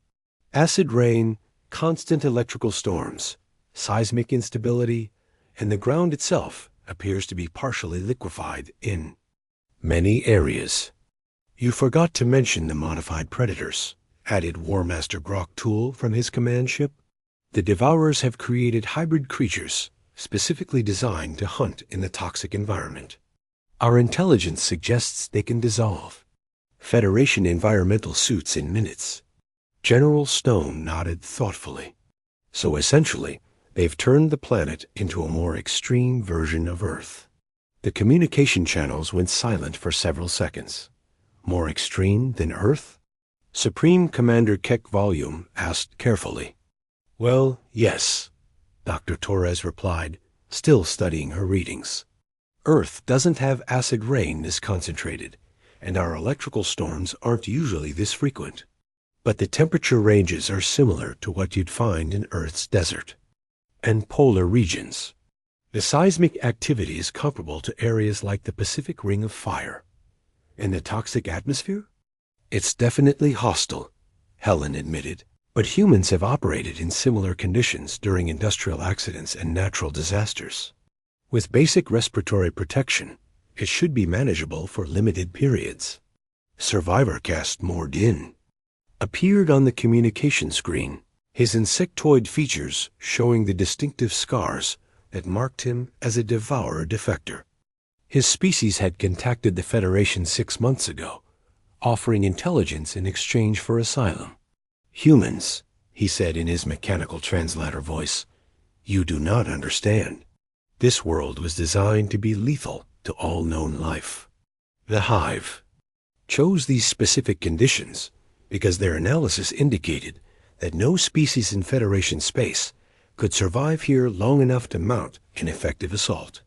Acid rain, constant electrical storms, seismic instability, and the ground itself appears to be partially liquefied in many areas." "You forgot to mention the modified predators," added War Master Grok Tool from his command ship. "The Devourers have created hybrid creatures specifically designed to hunt in the toxic environment. Our intelligence suggests they can dissolve Federation environmental suits in minutes." General Stone nodded thoughtfully. "So essentially, they've turned the planet into a more extreme version of Earth." The communication channels went silent for several seconds. "More extreme than Earth?" Supreme Commander Keck Volume asked carefully. "Well, yes," Dr. Torres replied, still studying her readings. "Earth doesn't have acid rain this concentrated, and our electrical storms aren't usually this frequent. But the temperature ranges are similar to what you'd find in Earth's desert and polar regions. The seismic activity is comparable to areas like the Pacific Ring of Fire. And the toxic atmosphere? It's definitely hostile, Helen admitted, but humans have operated in similar conditions during industrial accidents and natural disasters. With basic respiratory protection, it should be manageable for limited periods. Survivorcast Mordin appeared on the communication screen, his insectoid features showing the distinctive scars that marked him as a devourer defector. His species had contacted the Federation 6 months ago, offering intelligence in exchange for asylum. "Humans," he said in his mechanical translator voice, "you do not understand. This world was designed to be lethal to all known life. The Hive chose these specific conditions because their analysis indicated that no species in Federation space could survive here long enough to mount an effective assault."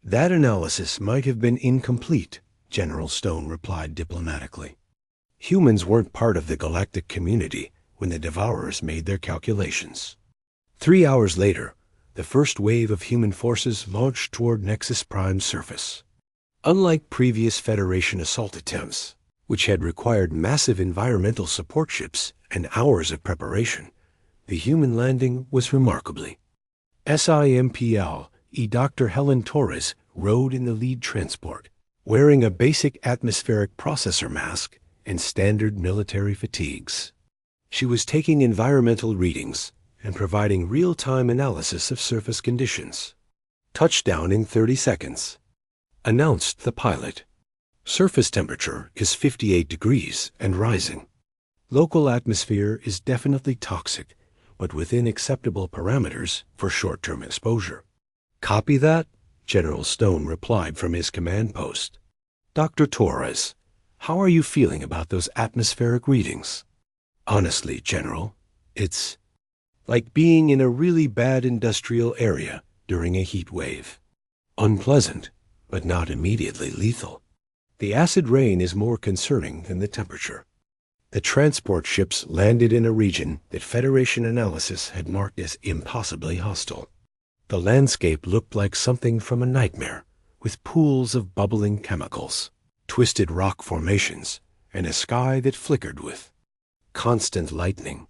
"That analysis might have been incomplete," General Stone replied diplomatically. "Humans weren't part of the galactic community when the Devourers made their calculations." 3 hours later, the first wave of human forces launched toward Nexus Prime's surface. Unlike previous Federation assault attempts, which had required massive environmental support ships and hours of preparation, the human landing was remarkably. SIMPL Dr. Helen Torres rode in the lead transport, wearing a basic atmospheric processor mask and standard military fatigues. She was taking environmental readings and providing real-time analysis of surface conditions. "Touchdown in 30 seconds, announced the pilot. "Surface temperature is 58 degrees and rising. Local atmosphere is definitely toxic, but within acceptable parameters for short-term exposure." "Copy that," General Stone replied from his command post. "Dr. Torres, how are you feeling about those atmospheric readings?" "Honestly, General, it's like being in a really bad industrial area during a heat wave. Unpleasant, but not immediately lethal. The acid rain is more concerning than the temperature." The transport ships landed in a region that Federation analysis had marked as impossibly hostile. The landscape looked like something from a nightmare, with pools of bubbling chemicals, twisted rock formations, and a sky that flickered with constant lightning.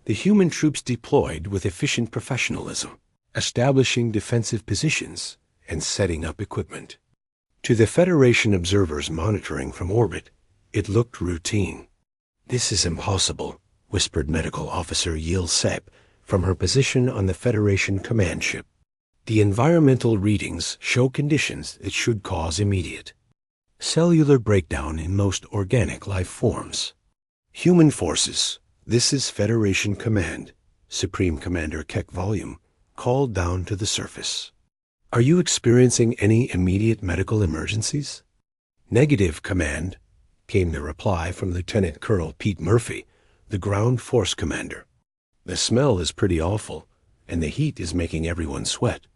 The human troops deployed with efficient professionalism, establishing defensive positions and setting up equipment. To the Federation observers monitoring from orbit, it looked routine. "This is impossible," whispered Medical Officer Yil Sep from her position on the Federation command ship. "The environmental readings show conditions that should cause immediate cellular breakdown in most organic life forms." "Human forces, this is Federation Command," Supreme Commander Keck Volume called down to the surface. "Are you experiencing any immediate medical emergencies?" "Negative, Command," came the reply from Lieutenant Colonel Pete Murphy, the ground force commander. "The smell is pretty awful, and the heat is making everyone sweat,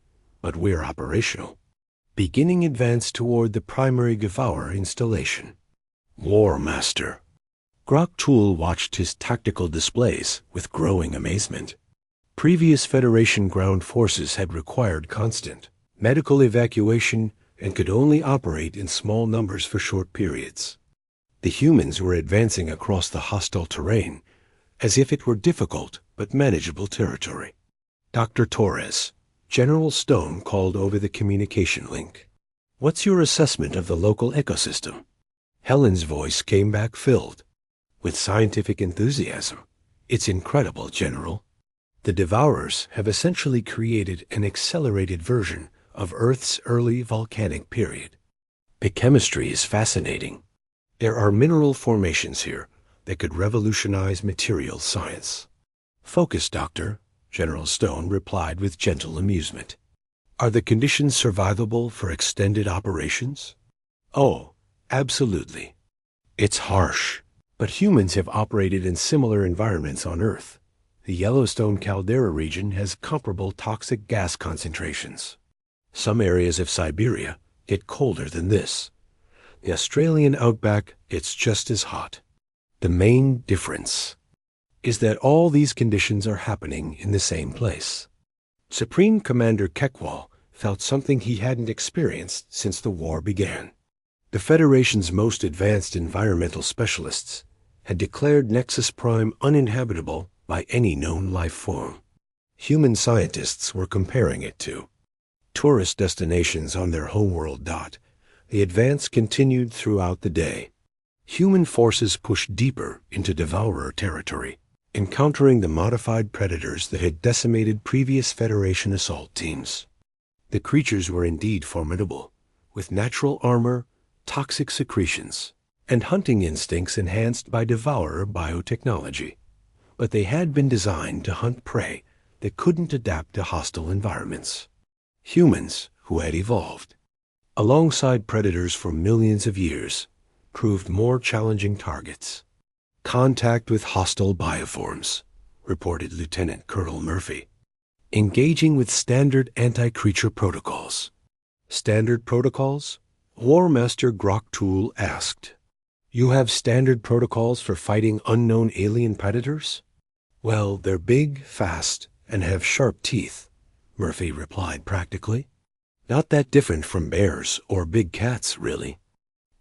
but we're operational. Beginning advance toward the primary Gevauer installation." "War Master." Grok Tool watched his tactical displays with growing amazement. Previous Federation ground forces had required constant medical evacuation and could only operate in small numbers for short periods. The humans were advancing across the hostile terrain as if it were difficult but manageable territory. "Dr. Torres," General Stone called over the communication link, "what's your assessment of the local ecosystem?" Helen's voice came back filled with scientific enthusiasm. "It's incredible, General. The Devourers have essentially created an accelerated version of Earth's early volcanic period. The chemistry is fascinating. There are mineral formations here that could revolutionize material science." "Focus, Doctor," General Stone replied with gentle amusement. "Are the conditions survivable for extended operations?" "Oh, absolutely. It's harsh, but humans have operated in similar environments on Earth. The Yellowstone caldera region has comparable toxic gas concentrations. Some areas of Siberia get colder than this. The Australian outback gets just as hot. The main difference is that all these conditions are happening in the same place." Supreme Commander Kekwal felt something he hadn't experienced since the war began. The Federation's most advanced environmental specialists had declared Nexus Prime uninhabitable by any known life form. Human scientists were comparing it to tourist destinations on their homeworld. The advance continued throughout the day. Human forces pushed deeper into Devourer territory, encountering the modified predators that had decimated previous Federation assault teams. The creatures were indeed formidable, with natural armor, toxic secretions, and hunting instincts enhanced by Devourer biotechnology. But they had been designed to hunt prey that couldn't adapt to hostile environments. Humans, who had evolved alongside predators for millions of years, proved more challenging targets. Contact with hostile bioforms, reported Lieutenant Colonel Murphy. Engaging with standard anti-creature protocols. Standard protocols? War Master Groktool asked. You have standard protocols for fighting unknown alien predators? Well, they're big, fast, and have sharp teeth, Murphy replied practically. Not that different from bears or big cats, really.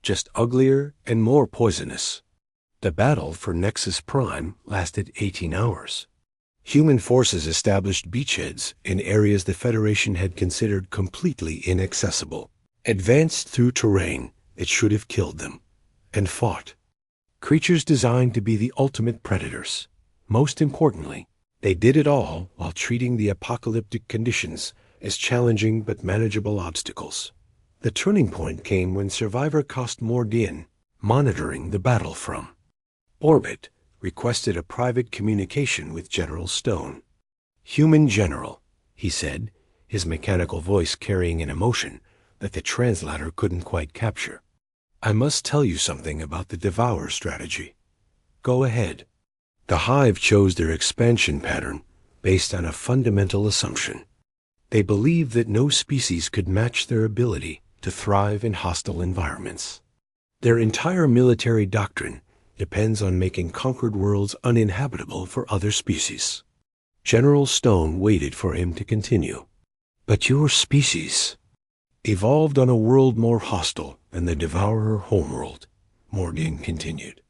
Just uglier and more poisonous. The battle for Nexus Prime lasted 18 hours. Human forces established beachheads in areas the Federation had considered completely inaccessible, advanced through terrain that should have killed them, and fought. Creatures designed to be the ultimate predators. Most importantly, they did it all while treating the apocalyptic conditions as challenging but manageable obstacles. The turning point came when Survivor Costmore Din, monitoring the battle from orbit, requested a private communication with General Stone. Human General, he said, his mechanical voice carrying an emotion that the translator couldn't quite capture. I must tell you something about the Devour strategy. Go ahead. The Hive chose their expansion pattern based on a fundamental assumption. They believed that no species could match their ability to thrive in hostile environments. Their entire military doctrine depends on making conquered worlds uninhabitable for other species. General Stone waited for him to continue. But your species evolved on a world more hostile than the Devourer homeworld, Morgan continued.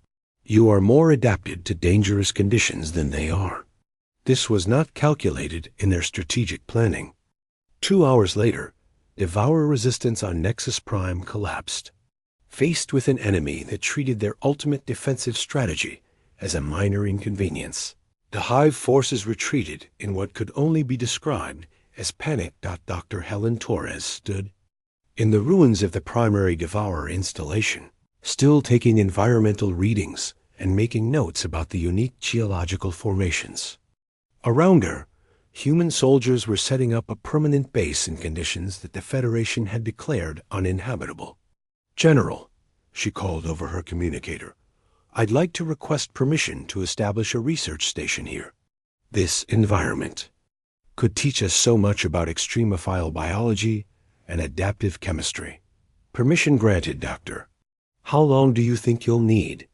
You are more adapted to dangerous conditions than they are. This was not calculated in their strategic planning. 2 hours later, Devourer resistance on Nexus Prime collapsed. Faced with an enemy that treated their ultimate defensive strategy as a minor inconvenience, the Hive forces retreated in what could only be described as panic. Dr. Helen Torres stood in the ruins of the primary Devourer installation, still taking environmental readings and making notes about the unique geological formations. Around her, human soldiers were setting up a permanent base in conditions that the Federation had declared uninhabitable. General, she called over her communicator, I'd like to request permission to establish a research station here. This environment could teach us so much about extremophile biology and adaptive chemistry. Permission granted, Doctor. How long do you think you'll need?